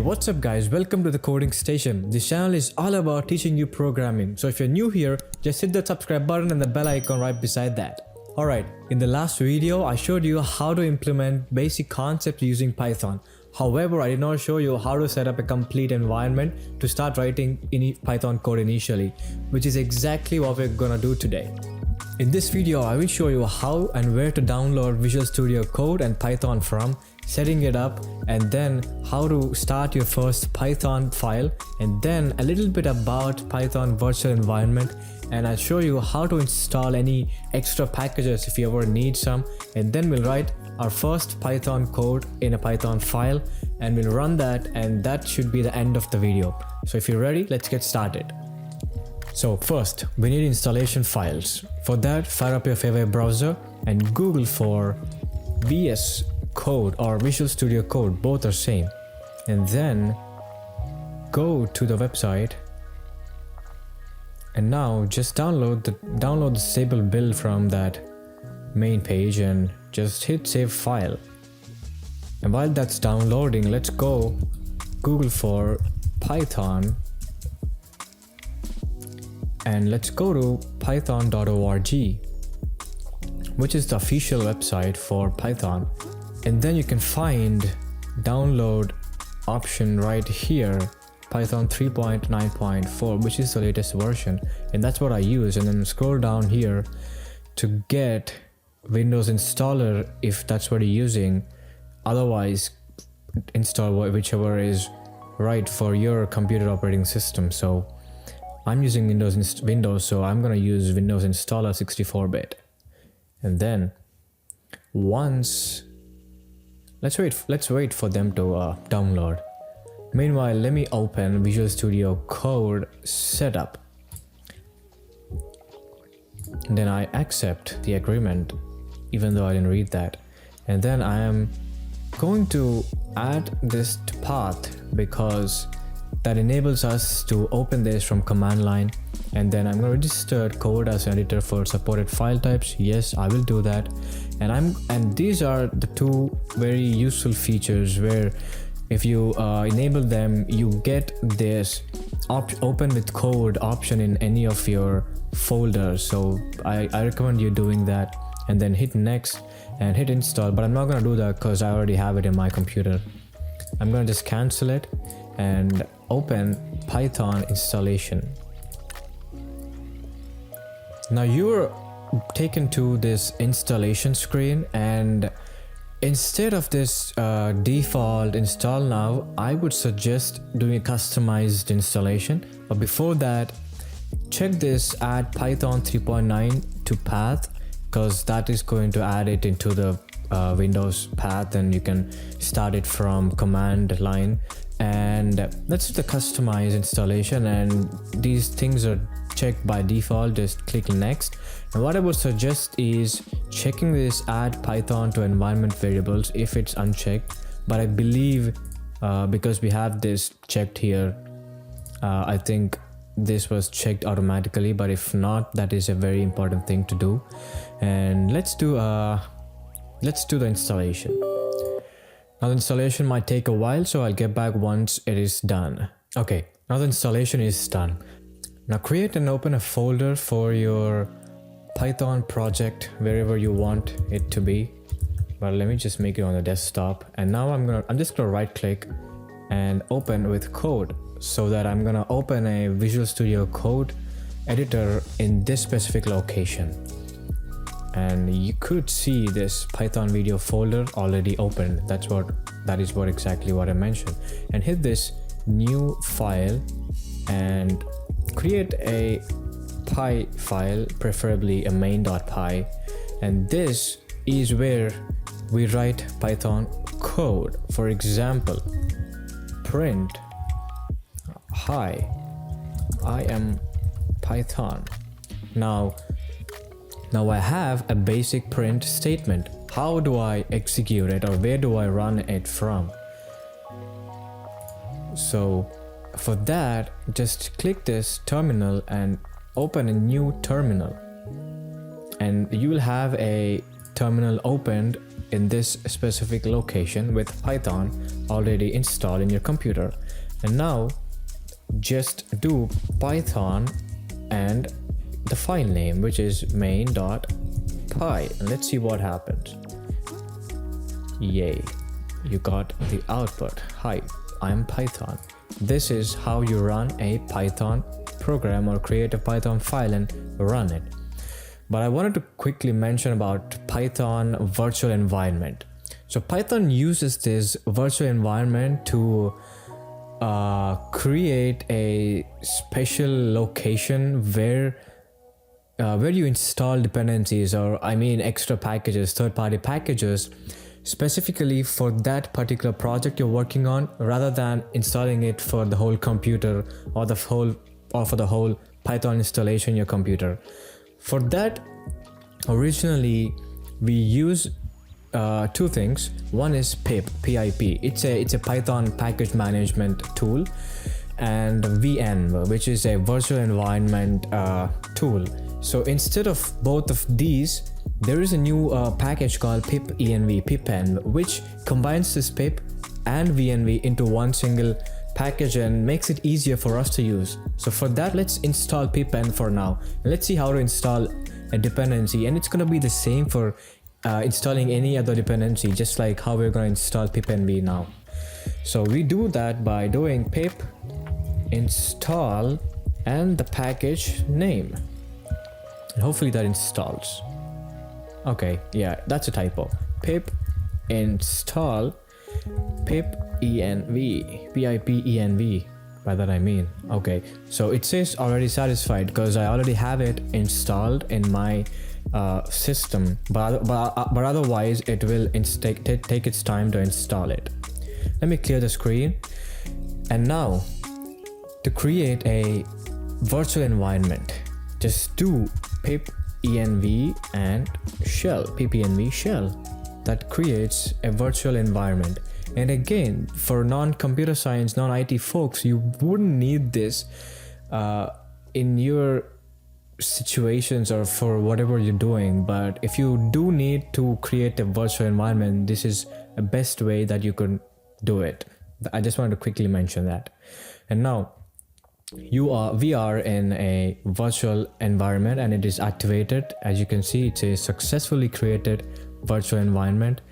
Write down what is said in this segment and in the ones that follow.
What's up guys, welcome to the Coding Station. This channel is all about teaching you programming. So if you're new here, just hit the subscribe button and the bell icon right beside that. Alright, in the last video I showed you how to implement basic concepts using Python. However, I did not show you how to set up a complete environment to start writing any Python code initially, which is exactly what we're gonna do today. In this video, I will show you how and where to download Visual Studio Code and Python from, setting it up, and then how to start your first Python file, and then a little bit about Python virtual environment, and I'll show you how to install any extra packages if you ever need some, and then we'll write our first Python code in a Python file and we'll run that, and that should be the end of the video. So if you're ready, let's get started. So first, we need installation files. For that, fire up your favorite browser and Google for VS Code or Visual Studio Code, both are same. And then go to the website. And now just download the stable build from that main page and just hit save file. And while that's downloading, let's go Google for Python. And let's go to python.org, which is the official website for Python. And then you can find download option right here, Python 3.9.4, which is the latest version, and that's what I use. And then scroll down here to get Windows installer if that's what you're using. Otherwise, install whichever is right for your computer operating system. So I'm using Windows, so I'm gonna use Windows Installer 64-bit. And then once, let's wait for them to download. Meanwhile, let me open Visual Studio Code setup. And then I accept the agreement, even though I didn't read that. And then I am going to add this to path because that enables us to open this from command line. And then I'm going to register code as an editor for supported file types. Yes, I will do that. And these are the two very useful features where if you enable them, you get this open with code option in any of your folders. So I recommend you doing that, and then hit next and hit install. But I'm not going to do that because I already have it in my computer. I'm going to just cancel it and open Python installation. Now you're taken to this installation screen, and instead of this default install now, I would suggest doing a customized installation. But before that, check this add Python 3.9 to path, because that is going to add it into the Windows path, and you can start it from command line. And let's do the customized installation, and these things are checked by default. Just click next. And what I would suggest is checking this add Python to environment variables if it's unchecked. But I believe because we have this checked here, I think this was checked automatically, but if not, that is a very important thing to do. And let's do the installation. Now the installation might take a while, so I'll get back once it is done. Okay, now the installation is done. Now create and open a folder for your Python project wherever you want it to be. But let me just make it on the desktop. And now I'm just gonna right click and open with code, so that I'm gonna open a Visual Studio Code editor in this specific location. And you could see this Python video folder already opened. That is exactly what I mentioned. And hit this new file and create a py file, preferably a main.py. And this is where we write Python code. For example, print hi, I am Python. Now I have a basic print statement. How do I execute it, or where do I run it from? So for that, just click this terminal and open a new terminal. And you will have a terminal opened in this specific location with Python already installed in your computer. And now just do Python and the file name, which is main.py, and let's see what happens. Yay, you got the output. Hi, I'm Python. This is how you run a Python program or create a Python file and run it. But I wanted to quickly mention about Python virtual environment. So Python uses this virtual environment to create a special location where you install dependencies, or I mean extra packages, third-party packages, specifically for that particular project you're working on, rather than installing it for the whole computer or for the whole Python installation in your computer. For that, originally we use two things. One is pip. It's a Python package management tool, and venv, which is a virtual environment tool. So instead of both of these, there is a new package called pipenv, which combines this pip and venv into one single package and makes it easier for us to use. So for that, let's install pipenv for now. Let's see how to install a dependency, and it's going to be the same for installing any other dependency, just like how we're going to install pipenv now. So we do that by doing pip install and the package name, and hopefully that installs. Okay, yeah, that's a typo. Pip install pipenv. By that I mean, okay, so it says already satisfied because I already have it installed in my system, but otherwise it will take its time to install it. Let me clear the screen. And now to create a virtual environment, just do pipenv and shell, pipenv shell. That creates a virtual environment. And again, for non-computer science, non-IT folks, you wouldn't need this in your situations or for whatever you're doing. But if you do need to create a virtual environment, this is the best way that you can do it. I just wanted to quickly mention that. And now we are in a virtual environment and it is activated. As you can see, it's a successfully created virtual environment.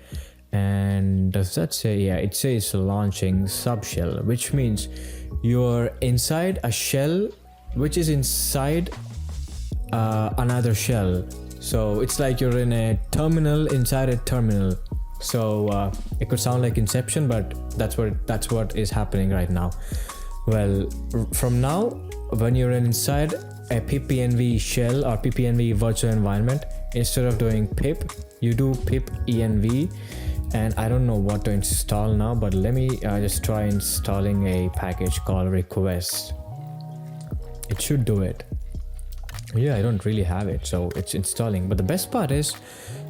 And does that say, yeah, it says launching subshell, which means you're inside a shell which is inside another shell. So it's like you're in a terminal inside a terminal. So it could sound like Inception, but that's what is happening right now. Well, from now, when you're inside a pipenv shell or pipenv virtual environment, instead of doing pip, you do pipenv. And I don't know what to install now, but let me just try installing a package called request. It should do it. Yeah, I don't really have it, so it's installing. But the best part is,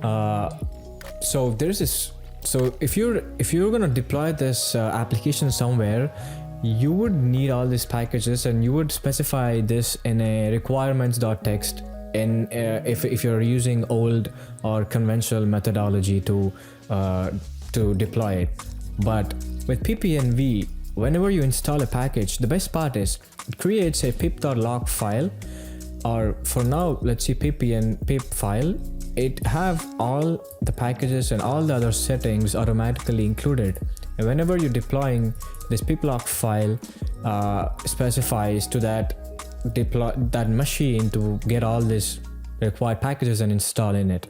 so there's this. So if you're gonna deploy this application somewhere, you would need all these packages, and you would specify this in a requirements.txt. And if you're using old or conventional methodology to deploy it. But with pipenv, whenever you install a package, the best part is it creates a pip.log file, or for now, let's see pip file. It have all the packages and all the other settings automatically included. And whenever you're deploying, this pip.log file specifies to that machine to get all these required packages and install in it.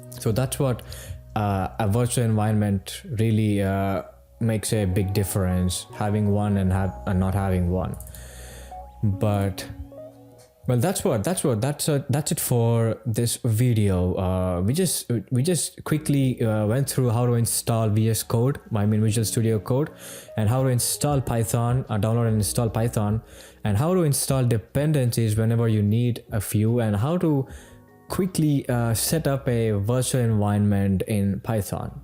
So that's what a virtual environment really makes a big difference, having one and not having one. But well, that's it for this video. We just quickly went through how to install VS Code, I mean Visual Studio Code, and how to install Python, download and install Python, and how to install dependencies whenever you need a few, and how to quickly set up a virtual environment in Python.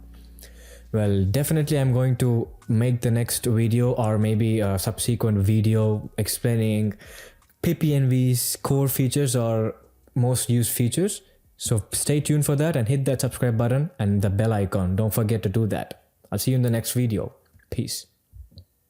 Well, definitely I'm going to make the next video, or maybe a subsequent video, explaining pipenv's core features or most used features, So stay tuned for that and hit that subscribe button and the bell icon. Don't forget to do that. I'll see you in the next video. Peace.